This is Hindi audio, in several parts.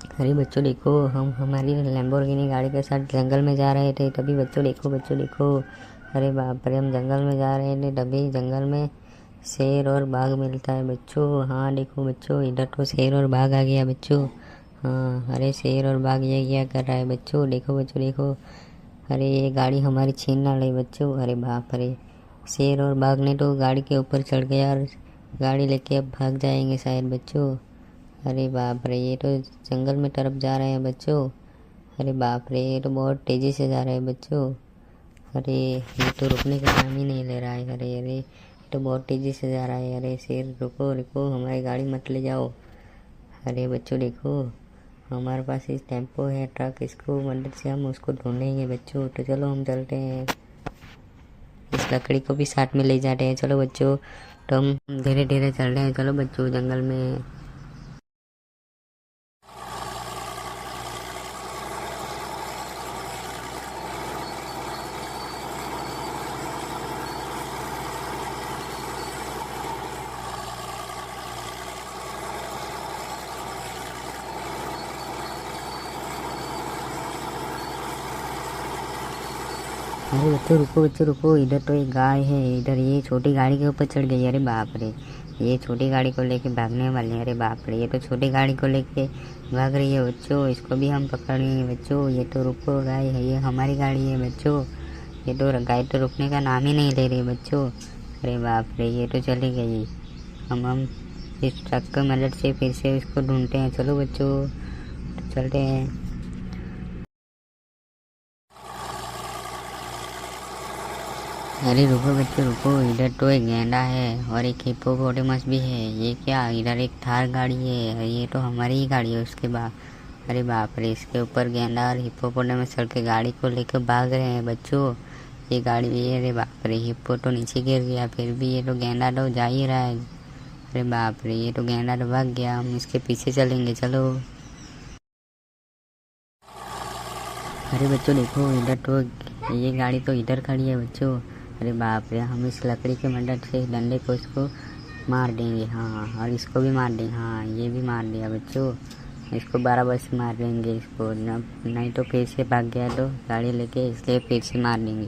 अरे बच्चों देखो, हम हमारी लैम्बोर्गिनी गाड़ी के साथ जंगल में जा रहे थे, तभी बच्चों देखो। अरे बाप रे, हम जंगल में जा रहे थे, तभी जंगल में शेर और बाघ मिलता है बच्चों। हाँ देखो बच्चों, इधर तो शेर और बाघ आ गया बच्चों। हाँ, अरे शेर और बाघ ये क्या कर रहा है बच्चों, देखो बच्चों देखो। अरे ये गाड़ी हमारी छीन ना ले बच्चों। अरे बाप रे, शेर और बाघ ने तो गाड़ी के ऊपर चढ़ गया और गाड़ी लेके अब भाग जाएंगे शायद बच्चों। अरे बाप रे, ये तो जंगल में तरफ जा रहे हैं बच्चों। अरे बाप रे, ये तो बहुत तेज़ी से जा रहे हैं बच्चों। अरे ये तो रुकने का नाम ही नहीं ले रहा है। अरे अरे, ये तो बहुत तेज़ी से जा रहा है। अरे शेर रुको रुको, हमारी गाड़ी मत ले जाओ। अरे बच्चों देखो, हमारे पास इस टेम्पो है, ट्रक, इसको मदद से हम उसको ढूंढेंगे बच्चों। तो चलो हम चलते हैं, इस लकड़ी को भी साथ में ले जाते हैं। चलो बच्चों, तो हम धीरे धीरे चल रहे हैं। चलो बच्चों जंगल में। अरे बच्चों रुको, इधर तो एक गाय है, इधर ये छोटी गाड़ी के ऊपर चढ़ गई। अरे बाप रे, ये छोटी गाड़ी को लेके भागने वाली है। अरे बाप रे, ये तो छोटी गाड़ी को लेके भाग रही है बच्चों, इसको भी हम पकड़ लेंगे बच्चों। ये तो रुको, गाय है, ये हमारी गाड़ी है बच्चों। ये तो गाय तो रुकने का नाम ही नहीं ले रही बच्चों। अरे बाप रे, ये तो चली गई। हम इस ट्रक की मदद से फिर से इसको ढूंढते हैं। चलो बच्चों, चलते हैं। अरे रुको बच्चों रुको, इधर तो एक गैंडा है और एक हिप्पोपोटेमस भी है। ये क्या, इधर एक थार गाड़ी है, ये तो हमारी ही गाड़ी है उसके बाद। अरे बाप रे, इसके ऊपर गैंडा और हिप्पोपोटेमस चढ़ के गाड़ी को लेकर भाग रहे हैं बच्चों। ये गाड़ी भी, अरे बाप रे, हिप्पो तो नीचे गिर गया, फिर भी ये तो गैंडा तो जा ही रहा है। अरे बाप रे, ये तो गैंडा तो भाग गया, हम इसके पीछे चलेंगे। चलो। अरे बच्चों देखो, इधर तो ये गाड़ी तो इधर खड़ी है बच्चों। अरे बाप रे, हम इस लकड़ी की मदद से डंडे को इसको मार देंगे। हाँ, और इसको भी मार देंगे। हाँ, ये भी मार दिया बच्चों। इसको बराबर से मार देंगे इसको, नहीं तो फिर से भाग गया तो गाड़ी लेके, इसलिए फिर से मार देंगे।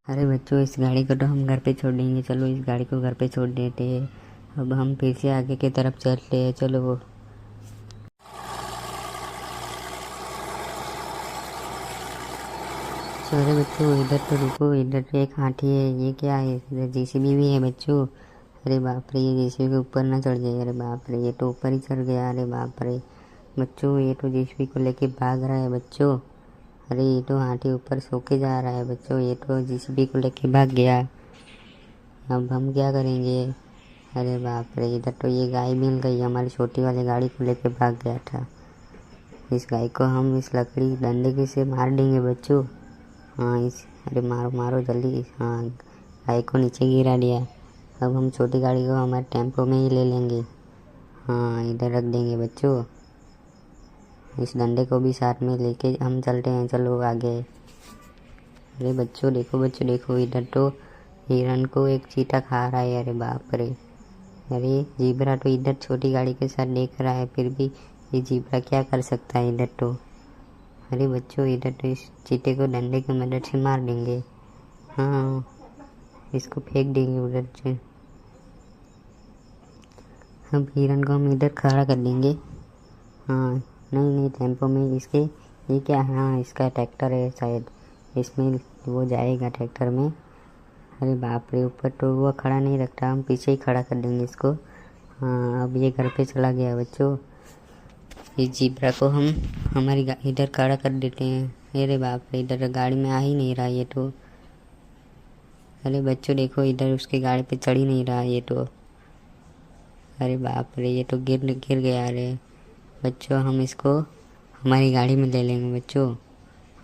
अरे बच्चों, इस गाड़ी को तो हम घर पे छोड़ देंगे। चलो इस गाड़ी को घर पे छोड़ देते हैं। अब हम फिर से आगे की तरफ चलते हैं। चलो। अरे बच्चों, इधर तो रुको, इधर एक हाथी है। ये क्या है, इधर जेसीबी भी है बच्चों। अरे बाप रे, ये जेसीबी के ऊपर ना चढ़ जाए। अरे बाप रे, ये तो ऊपर ही चढ़ गया। अरे बाप रे बच्चों, ये तो जेसीबी को लेके भाग रहा है बच्चों। अरे ये तो हाथी ऊपर सो के जा रहा है बच्चों, ये तो जेसीबी को लेके भाग गया। अब हम क्या करेंगे। अरे बाप रे, इधर तो ये गाय मिल गई, हमारी छोटी वाली गाड़ी को लेके भाग गया था। इस गाय को हम इस लकड़ी डंडे के से मार देंगे बच्चों। हाँ इस, अरे मारो मारो जल्दी। हाँ, गाय को नीचे गिरा दिया। अब हम छोटी गाड़ी को हमारे टेम्पो में ही ले लेंगे। हाँ, इधर रख देंगे बच्चों। इस डंडे को भी साथ में लेके हम चलते हैं। चलो आगे। अरे बच्चों देखो, इधर तो हिरन को एक चीता खा रहा है। अरे बाप रे, अरे जीब्रा तो इधर छोटी गाड़ी के साथ देख रहा है, फिर भी ये जीब्रा क्या कर सकता है इधर तो। अरे बच्चों, इधर तो इस चीते को डंडे की मदद से मार देंगे। हाँ, इसको फेंक देंगे उधर से। अब हिरन को हम इधर खड़ा कर देंगे। हाँ, नहीं टेम्पो में इसके, ये क्या है, हाँ इसका ट्रैक्टर है शायद, इसमें वो जाएगा ट्रैक्टर में। अरे बाप रे, ऊपर तो वो खड़ा नहीं रखता, हम पीछे ही खड़ा कर देंगे इसको। हाँ, अब ये घर पे चला गया बच्चों। इस जीब्रा को हम हमारी इधर खड़ा कर देते हैं। अरे बाप रे, इधर गाड़ी में आ ही नहीं रहा ये तो। अरे बच्चों देखो, इधर उसकी गाड़ी पे चढ़ ही नहीं रहा ये तो। अरे बाप रे, ये तो गिर गया। अरे बच्चों, हम इसको हमारी गाड़ी में ले लेंगे बच्चों।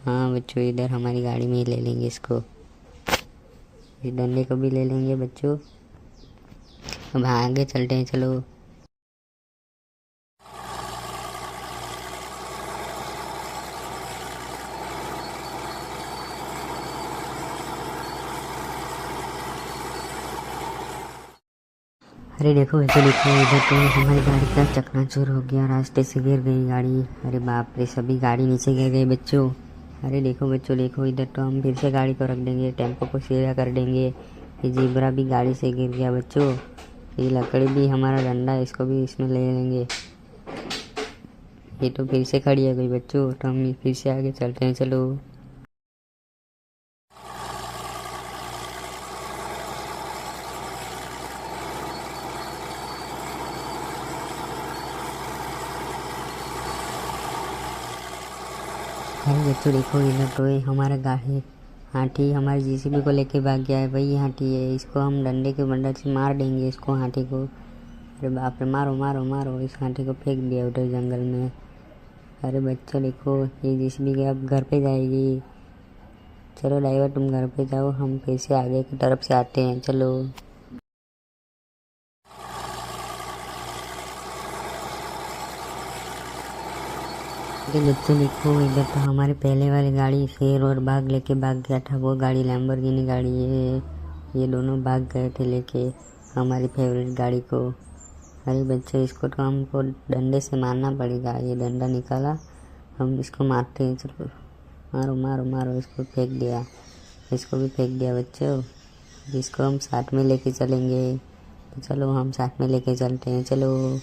हाँ बच्चों, इधर हमारी गाड़ी में ही ले लेंगे इसको। इस डंडे को भी ले लेंगे बच्चों। अब आगे चलते हैं। चलो। अरे देखो वैसे देखो, इधर तो हमारी गाड़ी का चकनाचूर हो गया, रास्ते से गिर गई गाड़ी। अरे बाप रे, सभी गाड़ी नीचे गिर गई बच्चों। अरे देखो बच्चों देखो, इधर तो हम फिर से गाड़ी को रख देंगे, टेम्पो को सीधा कर देंगे। ये जीब्रा भी गाड़ी से गिर गया बच्चों। ये लकड़ी भी हमारा डंडा है, इसको भी इसमें ले लेंगे। ये तो फिर से खड़ी है गई बच्चों, तो हम फिर से आगे चलते हैं, चलो। अरे बच्चों देखो, इधर तो ये हमारा गाड़ी हाथी हमारी जीसीबी को लेके भाग गया है। वही हाथी है, इसको हम डंडे के बंडल से मार देंगे इसको, हाथी को। अरे बाप रे, मारो मारो मारो, इस हाथी को फेंक दिया उधर जंगल में। अरे बच्चों देखो, ये जीसीबी के अब घर पे जाएगी। चलो ड्राइवर तुम घर पे जाओ, हम फिर से आगे की तरफ से आते हैं, चलो। अरे बच्चों देखो, इधर तो हमारे पहले वाली गाड़ी शेर और बाघ लेके भाग गया था, वो गाड़ी लैम्बोर्गिनी गाड़ी है। ये दोनों भाग गए थे लेके हमारी फेवरेट गाड़ी को। अरे बच्चों, इसको तो हमको डंडे से मारना पड़ेगा। ये डंडा निकाला, हम इसको मारते हैं, चलो। मारो मारो मारो, इसको फेंक दिया, इसको भी फेंक दिया बच्चों। इसको हम साथ में लेके चलेंगे, तो चलो हम साथ में लेके चलते हैं, चलो।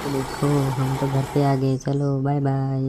तो देखो, हम तो घर पे आ गए, चलो बाय बाय।